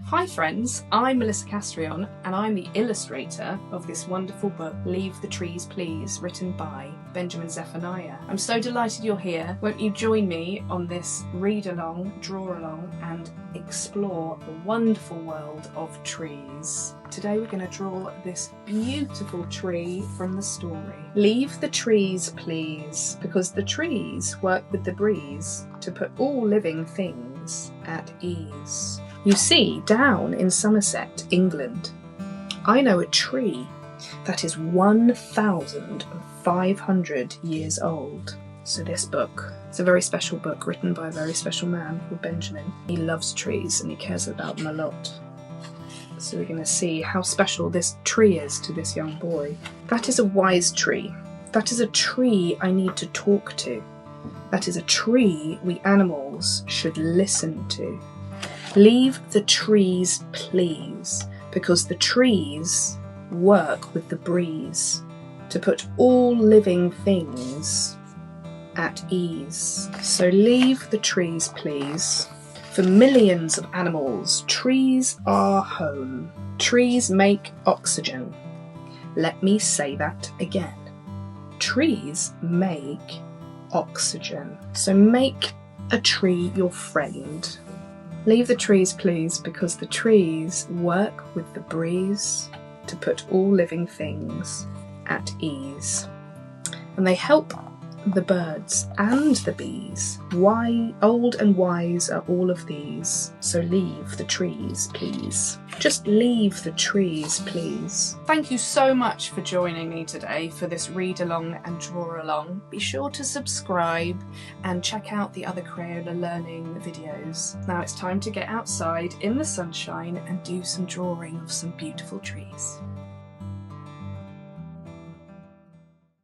Hi friends, I'm Melissa Castrillon and I'm the illustrator of this wonderful book, Leave the Trees Please, written by Benjamin Zephaniah. I'm so delighted you're here. Won't you join me on this read along, draw along and explore the wonderful world of trees. Today we're going to draw this beautiful tree from the story. Leave the trees please, because the trees work with the breeze to put all living things at ease. You see, down in Somerset, England, I know a tree that is 1,500 years old. So this book, it's a very special book written by a very special man called Benjamin. He loves trees and he cares about them a lot. So we're going to see how special this tree is to this young boy. That is a wise tree. That is a tree I need to talk to. That is a tree we animals should listen to. Leave the trees please, because the trees work with the breeze to put all living things at ease. So leave the trees please. For millions of animals, trees are home. Trees make oxygen. Let me say that again. Trees make oxygen. So make a tree your friend. Leave the trees please, because the trees work with the breeze to put all living things at ease. And they help the birds and the bees. Why old and wise are all of these, so leave the trees please. Just leave the trees please. Thank you so much for joining me today for this read along and draw along. Be sure to subscribe and check out the other Crayola learning videos. Now it's time to get outside in the sunshine and do some drawing of some beautiful trees.